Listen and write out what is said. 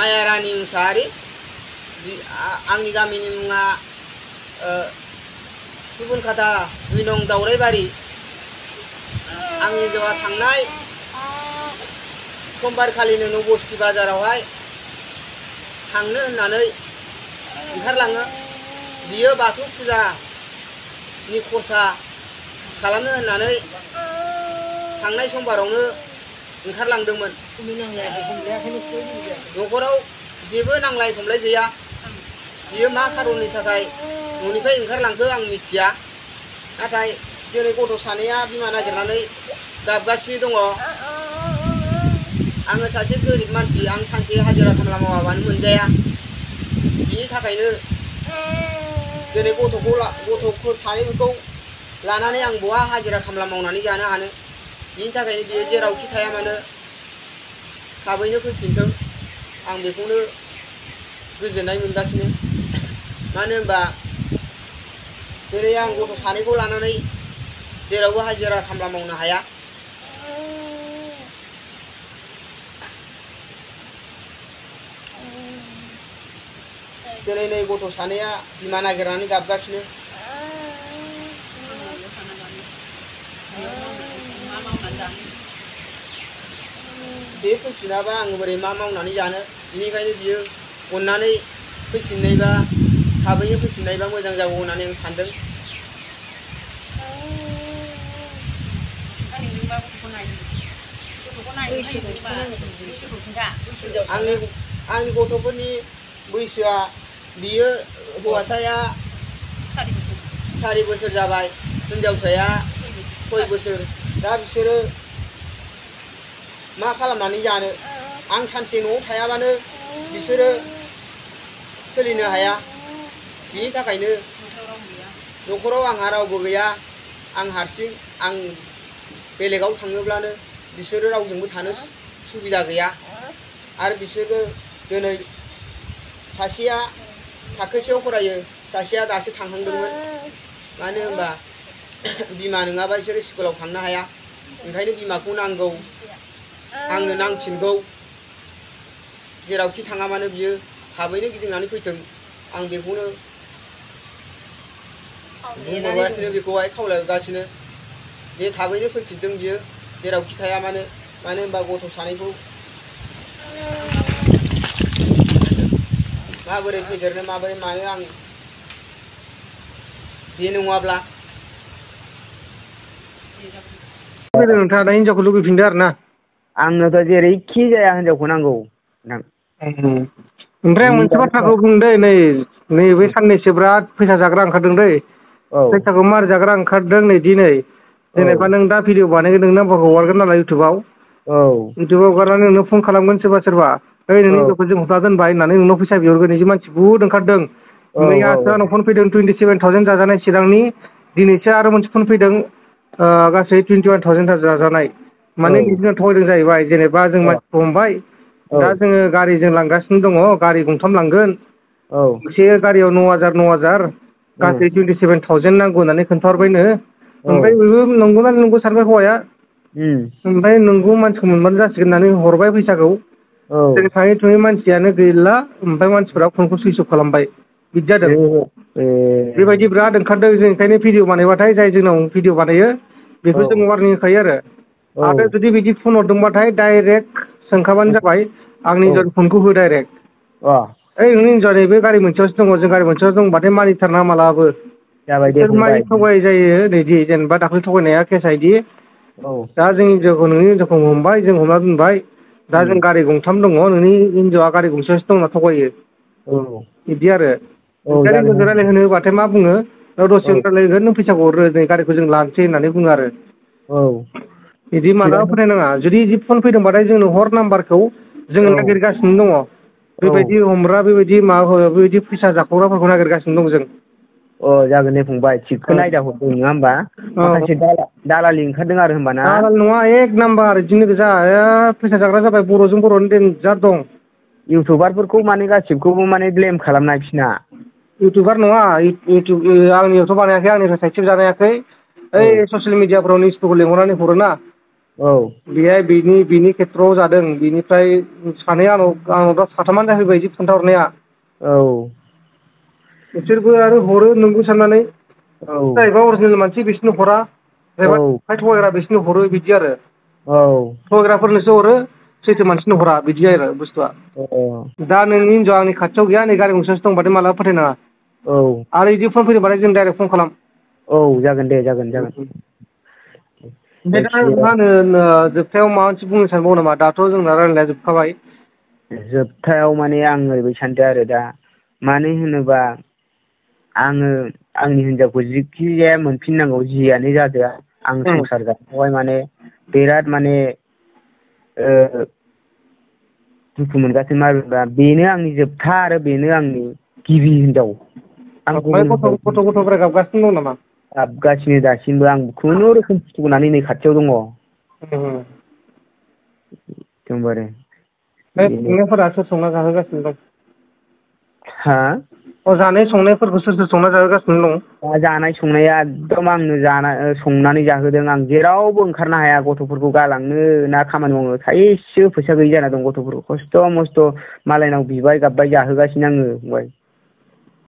मायारानि मुसाहारि आंनि गामिनि मुङा सुबुनखाथा 2 नं दावराइबारि आंनि हिनजावा थांनाय समबार खालिनो नबस्थि बाजारावहाय थांनो होननानै ओंखारलाङो बियो बाथौ फुजानि खरसा खालामनो होननानै थांनाय समबारावनो ओंखारलांदोंमोन न'खराव जेबो नांलाय खमलाय गैया बियो मा खारननि थाखाय न'निफ्राय ओंखारलांखो आं मिथिया नाथाय दिनै गथ' सानैया बिमा नागिरनानै गाबगासिनो दङ आङो सासे गोरिब मानसि आं सानसे हाजिरा खामला मावाबानो मोनजाया बिनि थाखायनो दिनै गथ'फोर सानैफोरखौ लानानै आं बहा हाजिरा खामला मावनानै जानो हानो बिनि थाखायनो बियो जेरावखि थाया मानो थाबैनो फैफिनथों आं बेखौनो गोजोननाय मोनगासिनो मानो होनबा दिनै आं गथ' सानैखौ लानानै जेरावबो हाजिरा खामला मावनो हाया दिनै नै गथ' सानैया बिमा नागिरनानै गाबगासिनो बे फैफिनाबा आं बोरै मा मावनानै जानो बेनिखायनो बियो अननानै फैफिननायबा थाबैनो फैफिननायबा मोजां जागौ होननानै आं सानदों आंनि गथ'फोरनि बैसोआ बियो हौवासाया 4 बोसोर जाबाय हिनजावसाया 6 बोसोर दा बिसोरो मा खालामनानै जानो आं सानसे न'आव थायाबानो बिसोरो सोलिनो हाया बिनि थाखायनो न'खराव आंहा रावबो गैया आं हारसिं आं बेलेगाव थाङोब्लानो बिसोरो रावजोंबो थानो सुबिदा गैया आरो बिसोरबो दिनै सासेया थाखोसेयाव फरायो सासेया दासो थांहांदोंमोन मानो होनबा बिमा नङाबा बिसोरो स्कुलाव थांनो हाया ओंखायनो बिमाखौ नांगौ आंनो नांफिनगौ जेरावखि थाङा मानो बियो थाबैनो गिदिंनानै फैथों आं बेखौनो बुंहरगासिनो बेखौहाय खावलायगासिनो बे थाबैनो फैफिनदों बियो जेरावखि थाया मानो होनबा गथ' सानैखौ माबोरै फेदेरनो माबोरै मानो आं बे नङाब्ला नोंथाङा दा हिनजावखौ लुबैफिनदो आरो ना आंनोथ' जेरैखि जाया हिनजावखौ नांगौ ओमफ्राय आं मोनसे बाथ्राखौ बुंदों नैबे साननैसो बिराद फैसा जाग्रा ओंखारदों दै फैसाखौ मार जाग्रा ओंखारदों नै दिनै जेनेबा नों दा भिडिअ बानायगोन नों नाम्बारखौ हगारगोन नालाय इउटुबाव हगारनानै नोंनो फन खालामगोन सोरबा ओइ नोंनि हिनजावखौ जों हमथा दोनबाय होननानै नोंनाव फैसा बिहरगोन बिदि मानसि बुहुद ओंखारदों मैयासो आंनाव फन फैदों 27,000 जाजानाय चिरांनि दिनैसो आरो मोनसे फन फैदों गासै 21,000 जाजानाय माने बिदिनो थगायदों जाहैबाय जेनेबा जों मानसिखौ हमबाय दा जोङो गारिजों लांगासिनो दङ गारि गंथाम लांगोन मोनसे गारियाव 9,000 गासै 27,000 नांगौ होननानै खोन्थाहरबायनो ओमफ्राय बयबो नंगौना नंगौ सानबाय हौवाया ओमफ्राय नोंगौ मानसिखौ मोनबानो जासिगोन होननानै हरबाय फैसाखौ जों थाङै थुङै मानसियानो गैला ओमफ्राय मानसिफोरा फनखौ सुइस अफ खालामबाय बिदि जादों बेबायदि बिराद ओंखारदों जों ओंखायनो भिडिअ बानायबाथाय जाय जोंनाव भिडिअ बानायो बेखौ जों वारनिं होखायो आरो जुदि बिदि फन हरदोंबाथाय डाइरेक्ट सोंखाबानो जाबाय आंनि हिनजावनि फनखौ हो डाइरेक्ट ओइ नोंनि हिनजावा नैबे गारि मोनसेयावसो दङ जों गारि मोनसेयाव दंबाथाय मानिथारनाङा मालाबाबो बिसोर मानि थगाय जायो नैदि जेनेबा दाख्लै थगायनाया केसा इदि दा जोंनि हिनजावखौ नोंनि हिनजावखौ हमबाय जों हमना दोनबाय दा जों गारि गंथाम दङ नोंनि हिनजावा गारि गंसेयावसो दं होनना थगायो बिदि आरो ओंखायनो लोगो रायज्लायहोनो होबाथाय मा बुङो दसे रायज्लायगोन नों फैसाखौ हरो नै गारिखौ जों लानोसै होननानै बुङो आरो बिदि मालाबा फोथायनाङा जुदि बिदि फन फैदोंबाथाय जोंनो हर नाम्बारखौ जोङो नागिरगासिनो दङ बेबायदि हमग्रा बेबायदि माबा बेबायदि फैसा जाखावग्राफोरखौ नागिरगासिनो दं जों जागोन दे फंबाय थिगखौनो आयदा हरदों नङा होमबा माखासे दालालि ओंखारदों आरो होमबा ना दालाल नङा एक नाम्बार बिदिनो गोजा फैसा जाग्रा जाबाय बर'जों बर'नि देनजार दं इउटुबारफोरखौ माने गासिबखौबो माने ब्लेम खालामनाय बिसिना इउटुबार नङा इउटुब आंनियावथ' बानायाखै आंनिफ्राय थाइसेबो जानायाखै ओइ ससियेल मिडियाफ्राव निउसफोरखौ लिंहरनानै हरोना बेहाय बिनि खेथ्रआव जादों बिनिफ्राय सानै आंनाव दा साथामानो जाहैबाय जि खोन्थाहरनाया बिसोरबो आरो हरो नोंगौ साननानै जायबा अरिजिनेल मानसि बिसोरनो हरा जायबा थगायग्रा बिसोरनो हरो बिदि आरो थगायग्राफोरनोसो हरो सैथो मानसिनो हरा बिदि आरो बुस्थुआ दा नोंनि हिनजावा आंनि खाथियाव गैया नै गारि गंसेसो दंबाथाय मालाबा फोथायनाङा आरो बिदि फन फैदोंबाथाय जों डाइरेक्ट फन खालाम जागोन दे जागोन ओमफ्राय दा मा होनो जोबथायाव माबा मोनसे बुंनो सानबावो नामा दाथ' जोंना रायलायनाया जोबखाबाय जोबथायाव माने आं ओरैबायदि सानदों आरो दा मानो होनोबा आङो आंनि हिनजावखौ जिखि जाया मोनफिननांगौ जियानो जादों आं संसार जानायावहाय माने बिराद माने दुखु मोनगासिनो आरोना बेनो आंनि जोबथा आरो बेनो आंनि गिबि हिनजाव आं गथ'फोरा गाबगासिनो दं नामा गाबगासिनो दासिमबो आं खुनुरोखोम फुथुनानै नै खाथियाव दङ एकदमबारे संनायफोरा सोर संना जाहोगासिनो दं हा जानाय संनायफोरखौ सोर संना जाहोगासिनो दं दा जानाय संनाया एकदम आंनो संनानै जाहोदों आं जेरावबो ओंखारनो हाया गथ'फोरखौ गालांनो ना खामानि मावनो थाइसेबो फैसा गैयि जाना दं गथ'फोरखौ खस्थ' मस्थ' मालायनाव बिबाय गाबबाय जाहोगासिनो आङो फंबाय